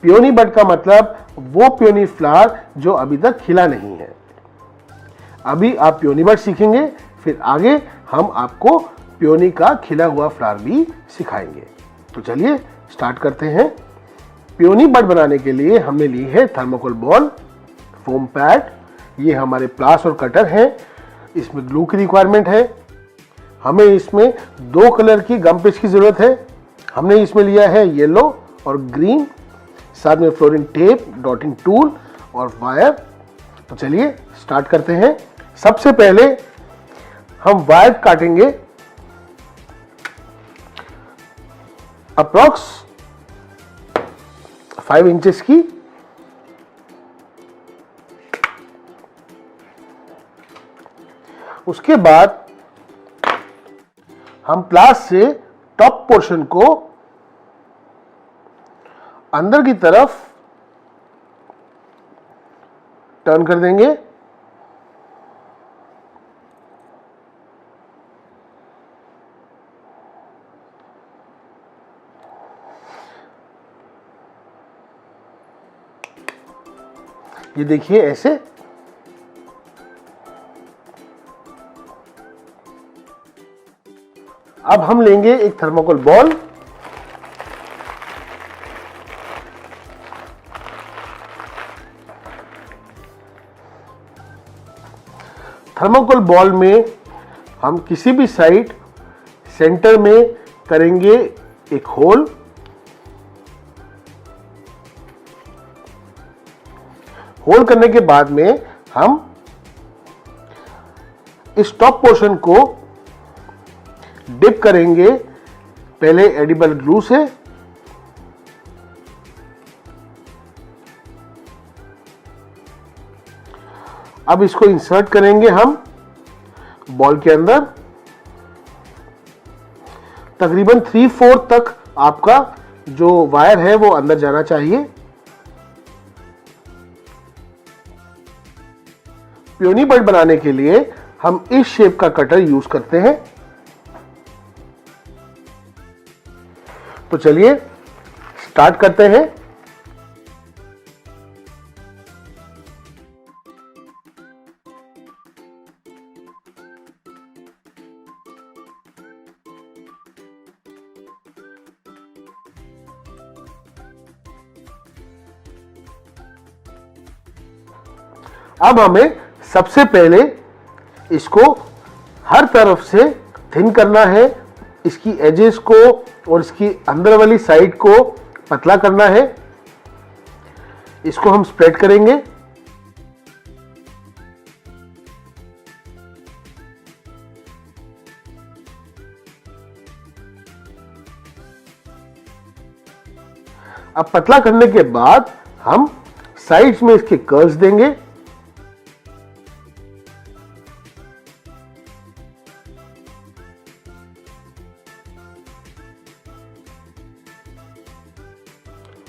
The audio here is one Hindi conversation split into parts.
पियोनी बड का मतलब वो पियोनी फ्लावर जो अभी तक खिला नहीं है। अभी आप पियोनी बड सीखेंगे, फिर आगे हम आपको पियोनी का खिला हुआ फ्लावर भी सिखाएंगे। तो चलिए स्टार्ट करते हैं। पियोनी बड बनाने के लिए हमने ली है थर्मोकोल बॉल, फोम पैड, ये हमारे प्लास और कटर हैं। इसमें ग्लू की रिक्वायरमेंट है। हमें इसमें 2 कलर की गम पेस्ट की जरूरत है। हमने इसमें लिया है येलो और ग्रीन, साथ में फ्लोरिंग टेप, डॉटिंग टूल और वायर। तो चलिए स्टार्ट करते हैं। सबसे पहले हम वायर काटेंगे अप्रॉक्स 5 इंचेस की। उसके बाद हम प्लास से टॉप पोर्शन को अंदर की तरफ टर्न कर देंगे। ये देखिए ऐसे। अब हम लेंगे एक थर्मोकोल बॉल, थर्मोकोल बॉल में हम किसी भी साइड सेंटर में करेंगे एक होल। होल करने के बाद में हम इस टॉप पोर्शन को डिप करेंगे पहले एडिबल ग्लू से, अब इसको इंसर्ट करेंगे हम बॉल के अंदर। तकरीबन 3/4 तक आपका जो वायर है वो अंदर जाना चाहिए। पियोनी बड बनाने के लिए हम इस शेप का कटर यूज करते हैं। तो चलिए स्टार्ट करते हैं। अब हमें सबसे पहले इसको हर तरफ से थिन करना है। इसकी एजेस को और इसकी अंदर वाली साइड को पतला करना है। इसको हम स्प्रेड करेंगे। अब पतला करने के बाद हम साइड्स में इसके कर्व्स देंगे।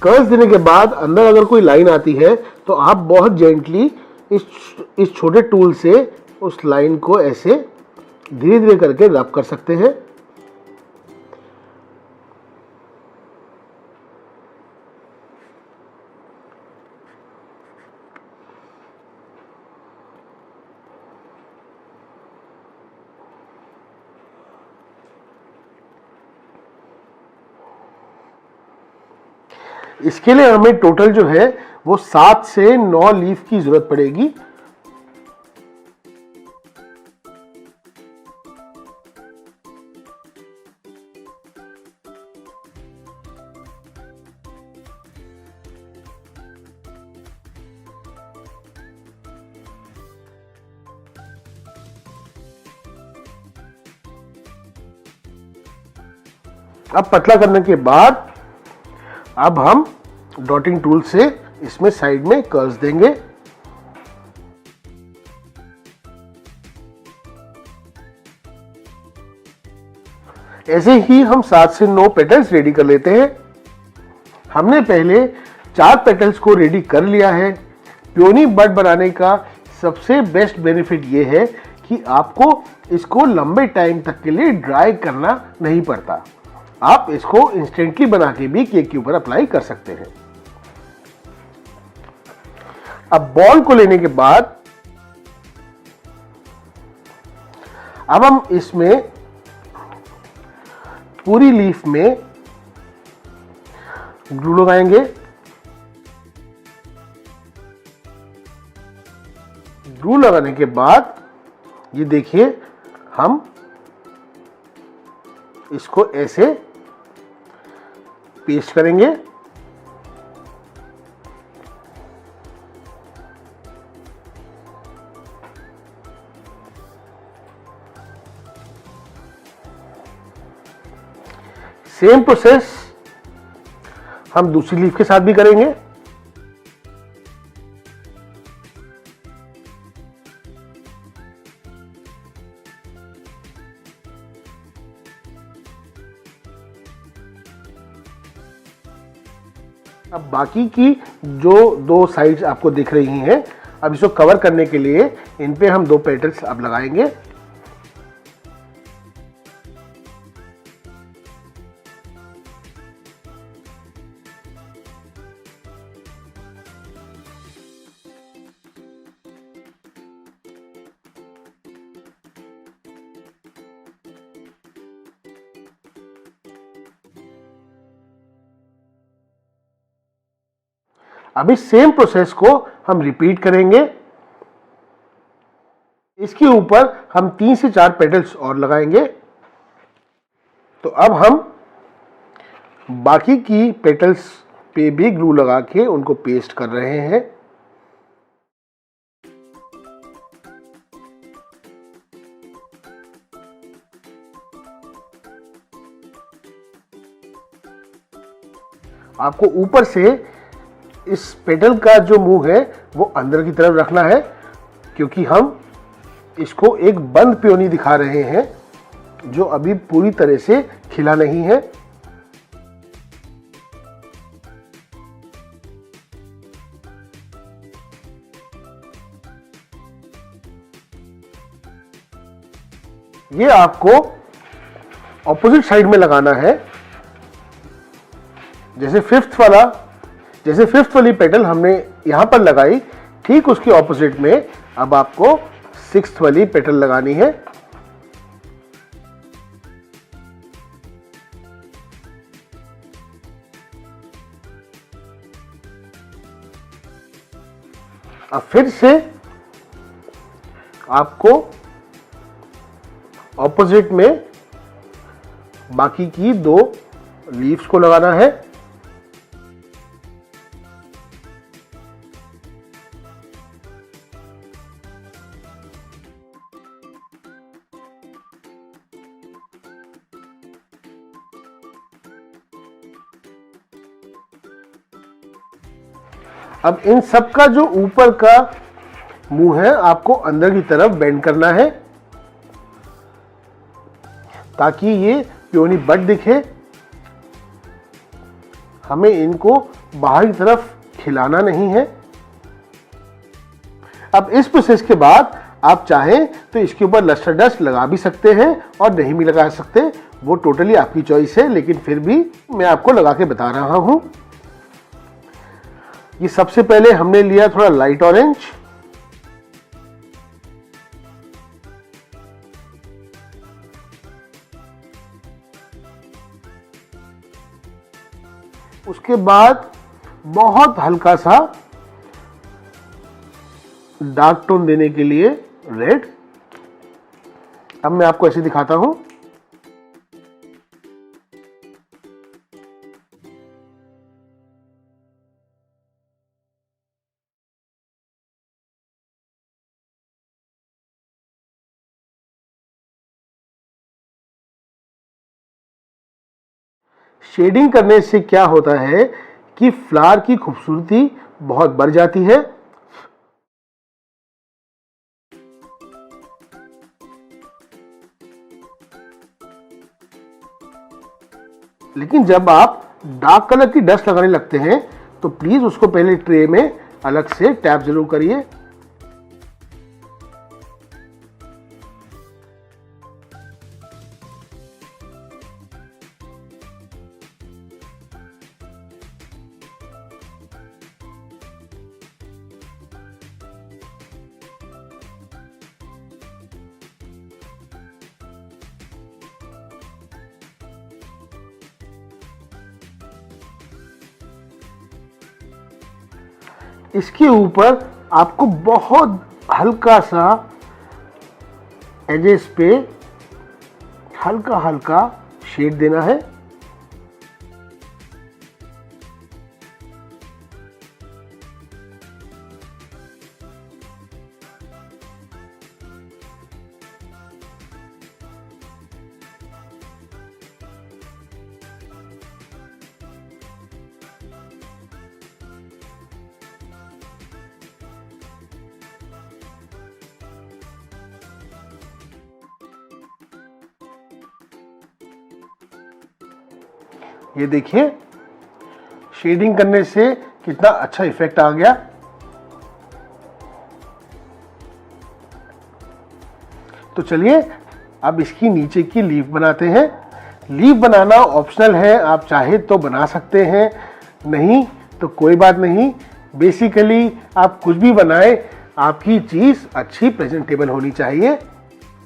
कर्व्स देने के बाद अंदर अगर कोई लाइन आती है तो आप बहुत जेंटली इस छोटे टूल से उस लाइन को ऐसे धीरे धीरे करके रब कर सकते हैं। इसके लिए हमें टोटल जो है वो 7 से 9 लीफ की जरूरत पड़ेगी। अब पतला करने के बाद अब हम डॉटिंग टूल से इसमें साइड में कर्व्स देंगे। ऐसे ही हम 7 से 9 पेटल्स रेडी कर लेते हैं। हमने पहले 4 पेटल्स को रेडी कर लिया है। पियोनी बड बनाने का सबसे बेस्ट बेनिफिट ये है कि आपको इसको लंबे टाइम तक के लिए ड्राई करना नहीं पड़ता। आप इसको इंस्टेंटली बना के भी केक के ऊपर अप्लाई कर सकते हैं। अब बॉल को लेने के बाद अब हम इसमें पूरी लीफ में ग्लू लगाएंगे। ग्लू लगाने के बाद ये देखिए हम इसको ऐसे पेस्ट करेंगे। सेम प्रोसेस हम दूसरी लीफ के साथ भी करेंगे। अब बाकी की जो दो साइड्स आपको दिख रही हैं, अब इसको कवर करने के लिए इन पे हम दो पेटल्स अब लगाएंगे। अभी सेम प्रोसेस को हम रिपीट करेंगे। इसके ऊपर हम 3 से 4 पेटल्स और लगाएंगे। तो अब हम बाकी की पेटल्स पे भी ग्लू लगा के उनको पेस्ट कर रहे हैं। आपको ऊपर से इस पेटल का जो मुंह है वो अंदर की तरफ रखना है, क्योंकि हम इसको एक बंद पियोनी दिखा रहे हैं जो अभी पूरी तरह से खिला नहीं है। ये आपको ऑपोजिट साइड में लगाना है। जैसे फिफ्थ वाली पेटल हमने यहां पर लगाई, ठीक उसके ऑपोजिट में अब आपको 6th वाली पेटल लगानी है। अब फिर से आपको ऑपोजिट में बाकी की दो लीव्स को लगाना है। अब इन सब का जो ऊपर का मुंह है आपको अंदर की तरफ बेंड करना है ताकि ये पियोनी बड दिखे। हमें इनको बाहर की तरफ खिलाना नहीं है। अब इस प्रोसेस के बाद आप चाहें तो इसके ऊपर लस्टर डस्ट लगा भी सकते हैं और नहीं भी लगा सकते, वो टोटली आपकी चॉइस है, लेकिन फिर भी मैं आपको लगा के बता रहा हूं। ये सबसे पहले हमने लिया थोड़ा लाइट ऑरेंज, उसके बाद बहुत हल्का सा डार्क टोन देने के लिए रेड। अब मैं आपको ऐसे दिखाता हूं। शेडिंग करने से क्या होता है कि फ्लावर की खूबसूरती बहुत बढ़ जाती है। लेकिन जब आप डार्क कलर की डस्ट लगाने लगते हैं तो प्लीज उसको पहले ट्रे में अलग से टैप जरूर करिए। इसके ऊपर आपको बहुत हल्का सा एजेस पे हल्का हल्का शेड देना है। ये देखिए शेडिंग करने से कितना अच्छा इफेक्ट आ गया। तो चलिए अब इसकी नीचे की लीफ बनाते हैं। लीफ बनाना ऑप्शनल है, आप चाहे तो बना सकते हैं, नहीं तो कोई बात नहीं। बेसिकली आप कुछ भी बनाएं, आपकी चीज अच्छी प्रेजेंटेबल होनी चाहिए।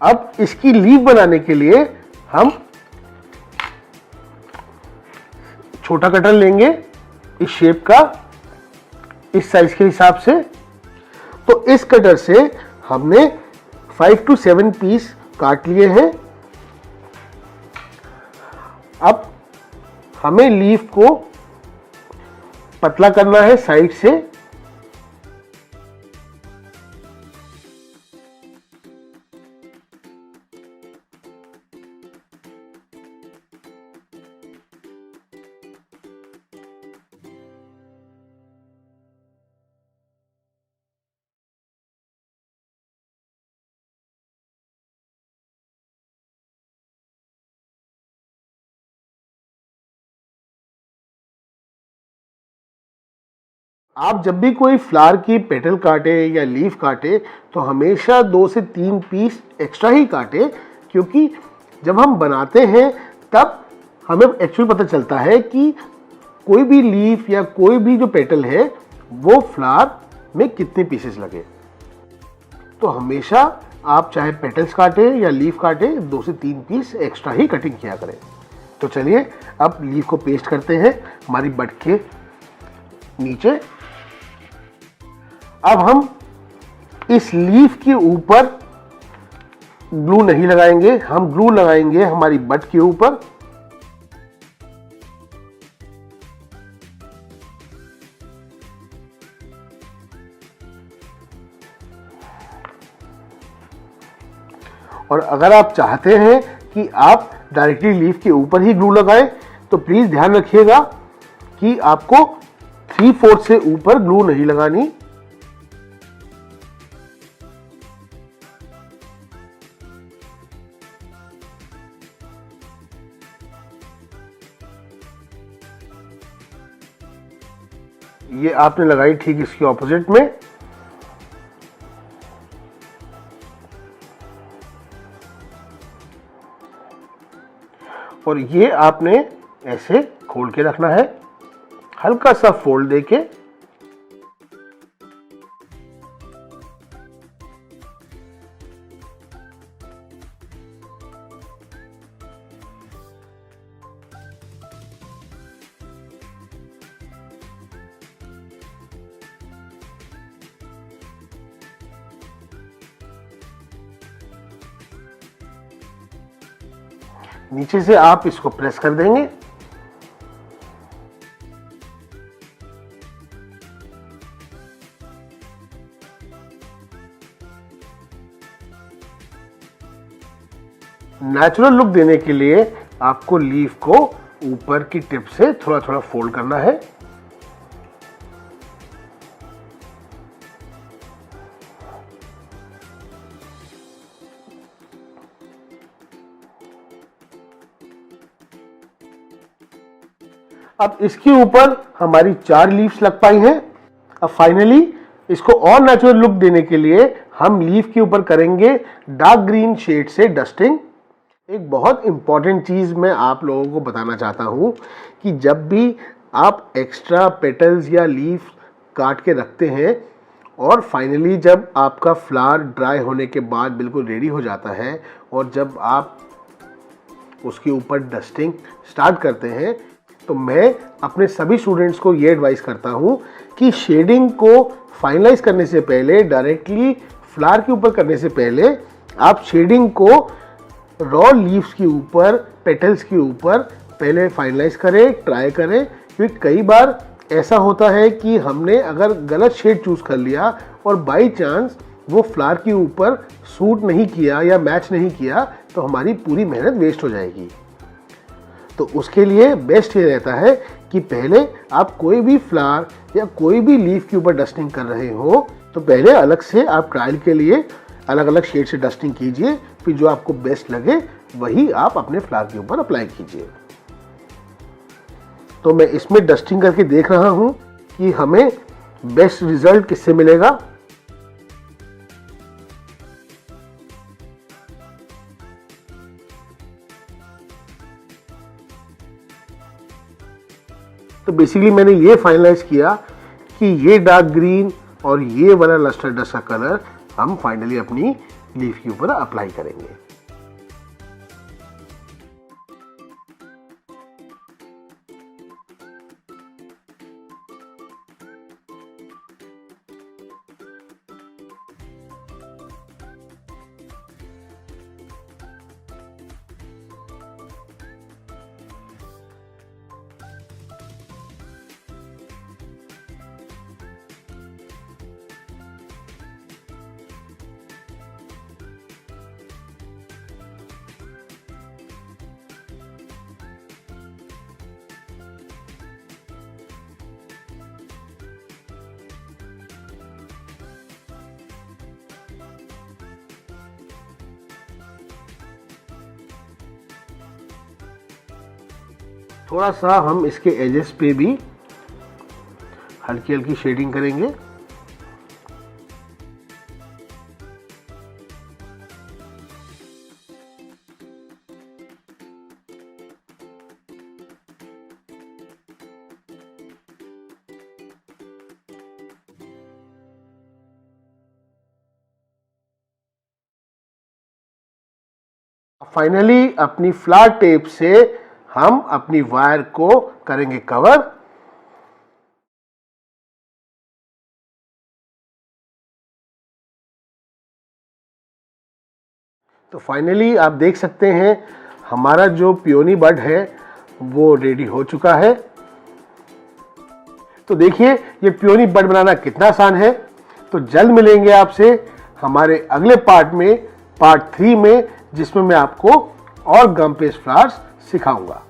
अब इसकी लीफ बनाने के लिए हम छोटा कटर लेंगे इस शेप का, इस साइज के हिसाब से। तो इस कटर से हमने 5 to 7 पीस काट लिए हैं। अब हमें लीफ को पतला करना है साइड से। आप जब भी कोई फ्लावर की पेटल काटे या लीफ काटे तो हमेशा 2 से 3 पीस एक्स्ट्रा ही काटे, क्योंकि जब हम बनाते हैं तब हमें एक्चुअली पता चलता है कि कोई भी लीफ या कोई भी जो पेटल है वो फ्लावर में कितने पीसेस लगे। तो हमेशा आप चाहे पेटल्स काटे या लीफ काटे 2 से 3 पीस एक्स्ट्रा ही कटिंग किया करें। तो चलिए अब लीफ को पेस्ट करते हैं हमारी बड के नीचे। अब हम इस लीफ के ऊपर ग्लू नहीं लगाएंगे, हम ग्लू लगाएंगे हमारी बड के ऊपर। और अगर आप चाहते हैं कि आप डायरेक्टली लीफ के ऊपर ही ग्लू लगाएं तो प्लीज ध्यान रखिएगा कि आपको 3/4 से ऊपर ग्लू नहीं लगानी। ये आपने लगाई ठीक इसके ऑपोजिट में। और ये आपने ऐसे खोल के रखना है, हल्का सा फोल्ड देके। नीचे से आप इसको प्रेस कर देंगे। नेचुरल लुक देने के लिए आपको लीफ को ऊपर की टिप से थोड़ा थोड़ा फोल्ड करना है। अब इसके ऊपर हमारी 4 लीव्स लग पाई हैं। अब फाइनली इसको और नेचुरल लुक देने के लिए हम लीफ के ऊपर करेंगे डार्क ग्रीन शेड से डस्टिंग। एक बहुत इंपॉर्टेंट चीज मैं आप लोगों को बताना चाहता हूं कि जब भी आप एक्स्ट्रा पेटल्स या लीफ काट के रखते हैं और फाइनली जब आपका फ्लावर ड्राई होने के बाद बिल्कुल रेडी हो जाता है और जब आप उसके ऊपर डस्टिंग स्टार्ट करते हैं तो मैं अपने सभी स्टूडेंट्स को ये एडवाइस करता हूँ कि शेडिंग को फाइनलाइज करने से पहले, डायरेक्टली फ्लावर के ऊपर करने से पहले आप शेडिंग को रॉ लीव्स के ऊपर, पेटल्स के ऊपर पहले फाइनलाइज करें, ट्राई करें। क्योंकि कई बार ऐसा होता है कि हमने अगर गलत शेड चूज कर लिया और बाई चांस वो फ्लावर के ऊपर सूट नहीं किया या मैच नहीं किया तो हमारी पूरी मेहनत वेस्ट हो जाएगी। तो उसके लिए बेस्ट ये रहता है कि पहले आप कोई भी फ्लावर या कोई भी लीफ के ऊपर डस्टिंग कर रहे हो तो पहले अलग से आप ट्रायल के लिए अलग अलग शेड से डस्टिंग कीजिए, फिर जो आपको बेस्ट लगे वही आप अपने फ्लावर के ऊपर अप्लाई कीजिए। तो मैं इसमें डस्टिंग करके देख रहा हूं कि हमें बेस्ट रिजल्ट किससे मिलेगा। तो बेसिकली मैंने ये फाइनलाइज किया कि ये डार्क ग्रीन और ये वाला लस्टर डस्ट का कलर हम फाइनली अपनी लीफ के ऊपर अप्लाई करेंगे। थोड़ा सा हम इसके एजेस पे भी हल्की हल्की शेडिंग करेंगे। फाइनली अपनी फ्लावर टेप से हम अपनी वायर को करेंगे कवर। तो फाइनली आप देख सकते हैं हमारा जो पियोनी बड है वो रेडी हो चुका है। तो देखिए ये पियोनी बड बनाना कितना आसान है। तो जल्द मिलेंगे आपसे हमारे अगले पार्ट में, पार्ट 3 में, जिसमें मैं आपको और गम पेस्ट फ्लावर्स सिखाऊंगा।